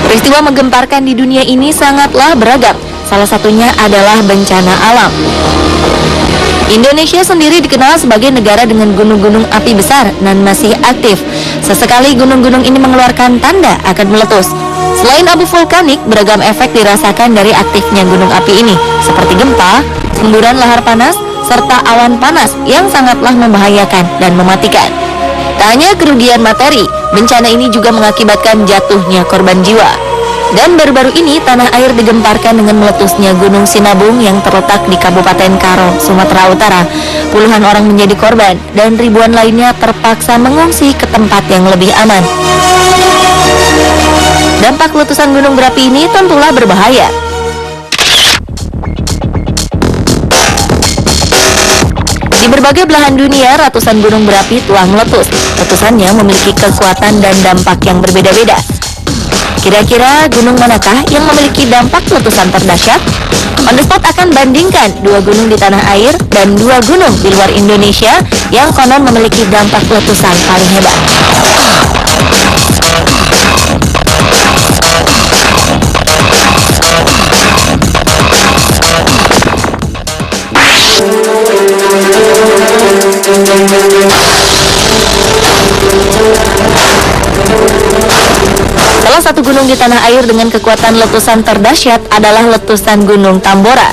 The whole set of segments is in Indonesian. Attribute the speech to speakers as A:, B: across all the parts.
A: Peristiwa menggemparkan di dunia ini sangatlah beragam. Salah satunya adalah bencana alam. Indonesia sendiri dikenal sebagai negara dengan gunung-gunung api besar dan masih aktif. Sesekali gunung-gunung ini mengeluarkan tanda akan meletus. Selain abu vulkanik, beragam efek dirasakan dari aktifnya gunung api ini, seperti gempa, semburan lahar panas, serta awan panas yang sangatlah membahayakan dan mematikan. Tak hanya kerugian materi, bencana ini juga mengakibatkan jatuhnya korban jiwa. Dan baru-baru ini tanah air digemparkan dengan meletusnya Gunung Sinabung yang terletak di Kabupaten Karo, Sumatera Utara. Puluhan orang menjadi korban dan ribuan lainnya terpaksa mengungsi ke tempat yang lebih aman. Dampak letusan gunung berapi ini tentulah berbahaya. Di berbagai belahan dunia, ratusan gunung berapi telah meletus. Letusannya memiliki kekuatan dan dampak yang berbeda-beda. Kira-kira gunung manakah yang memiliki dampak letusan terdahsyat? On the spot akan bandingkan 2 gunung di tanah air dan 2 gunung di luar Indonesia yang konon memiliki dampak letusan paling hebat. Salah satu gunung di tanah air dengan kekuatan letusan terdahsyat adalah letusan Gunung Tambora.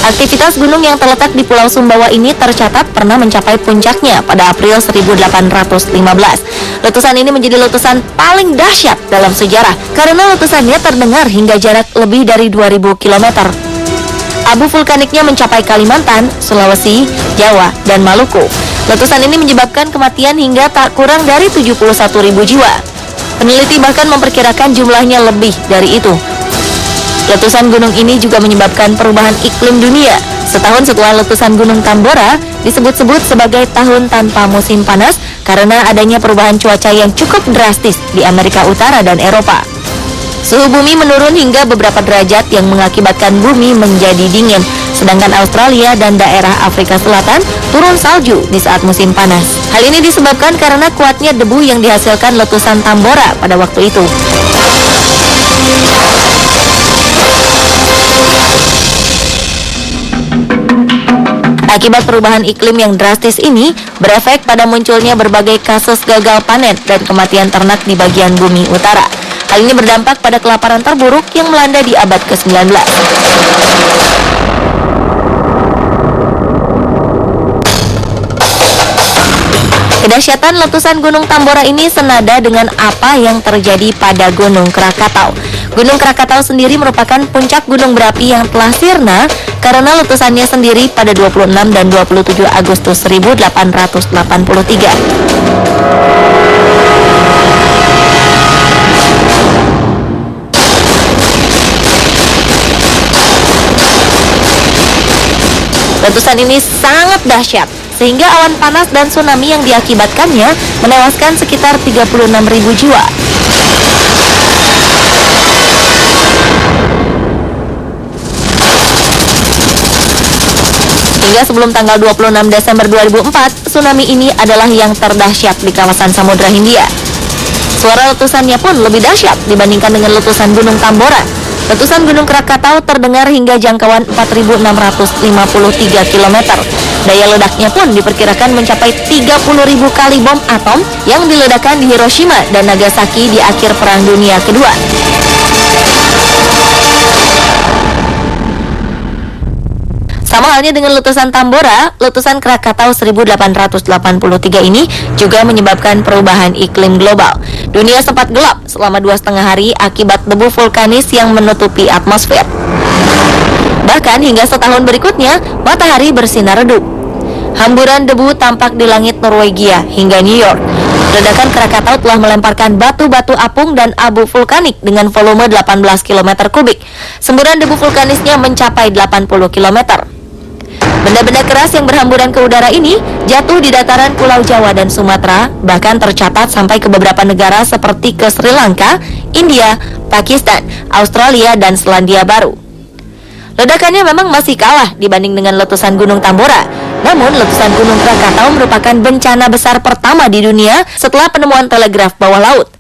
A: Aktivitas gunung yang terletak di Pulau Sumbawa ini tercatat pernah mencapai puncaknya pada April 1815. Letusan ini menjadi letusan paling dahsyat dalam sejarah karena letusannya terdengar hingga jarak lebih dari 2000 km. Abu vulkaniknya mencapai Kalimantan, Sulawesi, Jawa, dan Maluku. Letusan ini menyebabkan kematian hingga tak kurang dari 71.000 jiwa. Peneliti bahkan memperkirakan jumlahnya lebih dari itu. Letusan gunung ini juga menyebabkan perubahan iklim dunia. Setahun setelah letusan Gunung Tambora disebut-sebut sebagai tahun tanpa musim panas karena adanya perubahan cuaca yang cukup drastis di Amerika Utara dan Eropa. Suhu bumi menurun hingga beberapa derajat yang mengakibatkan bumi menjadi dingin, sedangkan Australia dan daerah Afrika Selatan turun salju di saat musim panas. Hal ini disebabkan karena kuatnya debu yang dihasilkan letusan Tambora pada waktu itu. Akibat perubahan iklim yang drastis ini berefek pada munculnya berbagai kasus gagal panen dan kematian ternak di bagian bumi utara. Hal ini berdampak pada kelaparan terburuk yang melanda di abad ke-19. Kedahsyatan letusan Gunung Tambora ini senada dengan apa yang terjadi pada Gunung Krakatau. Gunung Krakatau sendiri merupakan puncak gunung berapi yang telah sirna karena letusannya sendiri pada 26 dan 27 Agustus 1883. Letusan ini sangat dahsyat, sehingga awan panas dan tsunami yang diakibatkannya menewaskan sekitar 36.000 jiwa. Hingga sebelum tanggal 26 Desember 2004, tsunami ini adalah yang terdahsyat di kawasan Samudra Hindia. Suara letusannya pun lebih dahsyat dibandingkan dengan letusan Gunung Tambora. Letusan Gunung Krakatau terdengar hingga jangkauan 4.653 km. Daya ledaknya pun diperkirakan mencapai 30.000 kali bom atom yang diledakkan di Hiroshima dan Nagasaki di akhir Perang Dunia Kedua. Sama halnya dengan letusan Tambora, letusan Krakatau 1883 ini juga menyebabkan perubahan iklim global. Dunia sempat gelap selama 2,5 hari akibat debu vulkanis yang menutupi atmosfer. Bahkan hingga setahun berikutnya, matahari bersinar redup. Hamburan debu tampak di langit Norwegia hingga New York. Ledakan Krakatau telah melemparkan batu-batu apung dan abu vulkanik dengan volume 18 km kubik. Semburan debu vulkanisnya mencapai 80 km. Benda-benda keras yang berhamburan ke udara ini jatuh di dataran Pulau Jawa dan Sumatera, bahkan tercatat sampai ke beberapa negara seperti ke Sri Lanka, India, Pakistan, Australia, dan Selandia Baru. Ledakannya memang masih kalah dibanding dengan letusan Gunung Tambora. Namun, letusan Gunung Krakatau merupakan bencana besar pertama di dunia setelah penemuan telegraf bawah laut.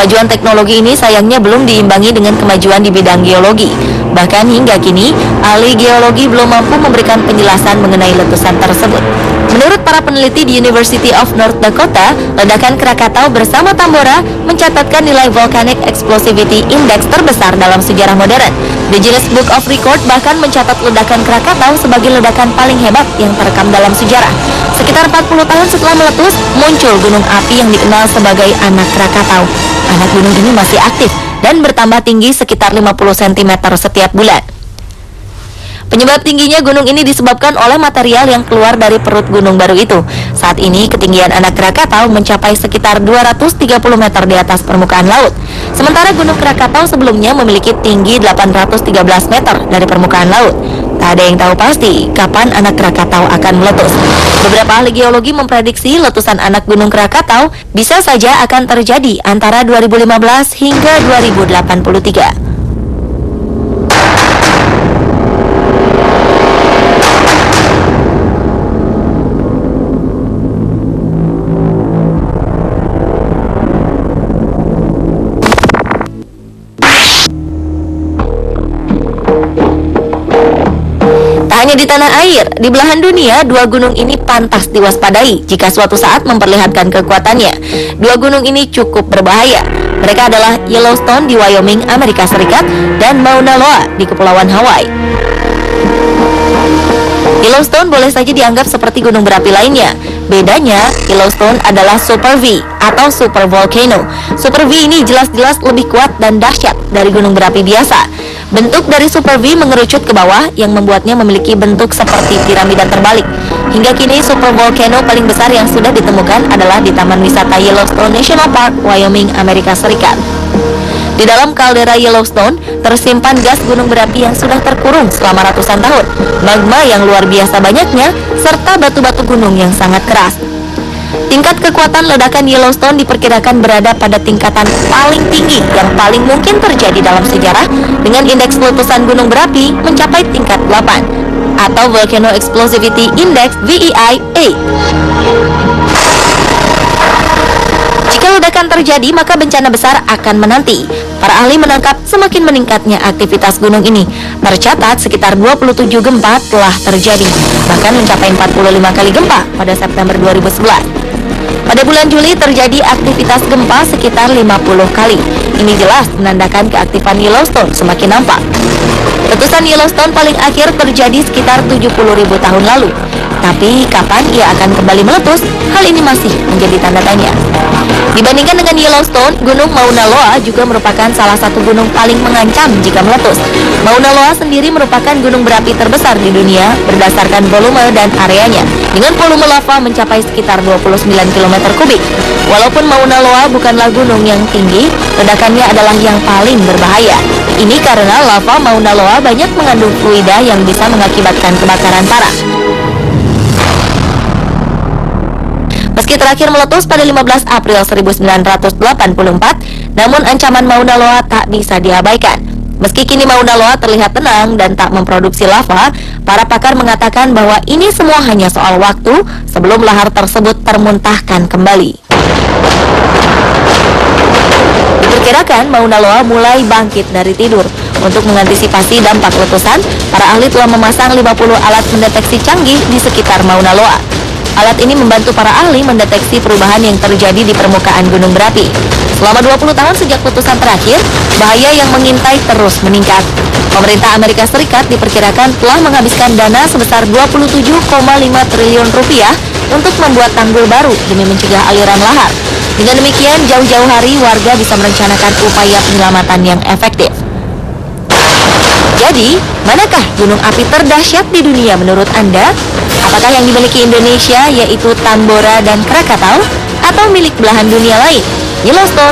A: Kemajuan teknologi ini sayangnya belum diimbangi dengan kemajuan di bidang geologi. Bahkan hingga kini, ahli geologi belum mampu memberikan penjelasan mengenai letusan tersebut. Menurut para peneliti di University of North Dakota, ledakan Krakatau bersama Tambora mencatatkan nilai Volcanic Explosivity Index terbesar dalam sejarah modern. The Guinness Book of Record bahkan mencatat ledakan Krakatau sebagai ledakan paling hebat yang terekam dalam sejarah. Sekitar 40 tahun setelah meletus, muncul gunung api yang dikenal sebagai Anak Krakatau. Anak gunung ini masih aktif dan bertambah tinggi sekitar 50 cm setiap bulan. Penyebab tingginya gunung ini disebabkan oleh material yang keluar dari perut gunung baru itu. Saat ini ketinggian Anak Krakatau mencapai sekitar 230 meter di atas permukaan laut. Sementara Gunung Krakatau sebelumnya memiliki tinggi 813 meter dari permukaan laut. Tak ada yang tahu pasti kapan Anak Krakatau akan meletus. Beberapa ahli geologi memprediksi letusan anak Gunung Krakatau bisa saja akan terjadi antara 2015 hingga 2083. Hanya di tanah air, di belahan dunia, dua gunung ini pantas diwaspadai jika suatu saat memperlihatkan kekuatannya. Dua gunung ini cukup berbahaya. Mereka adalah Yellowstone di Wyoming, Amerika Serikat, dan Mauna Loa di Kepulauan Hawaii. Yellowstone boleh saja dianggap seperti gunung berapi lainnya. Bedanya, Yellowstone adalah Super V atau Super Volcano. Super V ini jelas-jelas lebih kuat dan dahsyat dari gunung berapi biasa. Bentuk dari Super V mengerucut ke bawah yang membuatnya memiliki bentuk seperti piramida terbalik. Hingga kini Super Volcano paling besar yang sudah ditemukan adalah di Taman Wisata Yellowstone National Park, Wyoming, Amerika Serikat. Di dalam kaldera Yellowstone tersimpan gas gunung berapi yang sudah terkurung selama ratusan tahun, magma yang luar biasa banyaknya, serta batu-batu gunung yang sangat keras. Tingkat kekuatan ledakan Yellowstone diperkirakan berada pada tingkatan paling tinggi yang paling mungkin terjadi dalam sejarah, dengan indeks letusan gunung berapi mencapai tingkat 8 atau Volcano Explosivity Index VEI 8. Jika ledakan terjadi, maka bencana besar akan menanti. Para ahli menangkap semakin meningkatnya aktivitas gunung ini. Tercatat sekitar 27 gempa telah terjadi, bahkan mencapai 45 kali gempa pada September 2011. Pada bulan Juli terjadi aktivitas gempa sekitar 50 kali. Ini jelas menandakan keaktifan Yellowstone semakin nampak. Letusan Yellowstone paling akhir terjadi sekitar 70.000 tahun lalu. Tapi kapan ia akan kembali meletus? Hal ini masih menjadi tanda tanya. Dibandingkan dengan Yellowstone, Gunung Mauna Loa juga merupakan salah satu gunung paling mengancam jika meletus. Mauna Loa sendiri merupakan gunung berapi terbesar di dunia berdasarkan volume dan areanya, dengan volume lava mencapai sekitar 29 km kubik. Walaupun Mauna Loa bukanlah gunung yang tinggi, ledakannya adalah yang paling berbahaya. Ini karena lava Mauna Loa banyak mengandung fluida yang bisa mengakibatkan kebakaran parah. Meski terakhir meletus pada 15 April 1984, namun ancaman Mauna Loa tak bisa diabaikan. Meski kini Mauna Loa terlihat tenang dan tak memproduksi lava, para pakar mengatakan bahwa ini semua hanya soal waktu sebelum lahar tersebut termuntahkan kembali. Diperkirakan Mauna Loa mulai bangkit dari tidur. Untuk mengantisipasi dampak letusan, para ahli telah memasang 50 alat mendeteksi canggih di sekitar Mauna Loa. Alat ini membantu para ahli mendeteksi perubahan yang terjadi di permukaan gunung berapi. Selama 20 tahun sejak letusan terakhir, bahaya yang mengintai terus meningkat. Pemerintah Amerika Serikat diperkirakan telah menghabiskan dana sebesar 27,5 triliun rupiah untuk membuat tanggul baru demi mencegah aliran lahar. Dengan demikian, jauh-jauh hari warga bisa merencanakan upaya penyelamatan yang efektif. Jadi, manakah gunung api terdahsyat di dunia menurut Anda? Apakah yang dimiliki Indonesia yaitu Tambora dan Krakatau, atau milik belahan dunia lain, Yellowstone?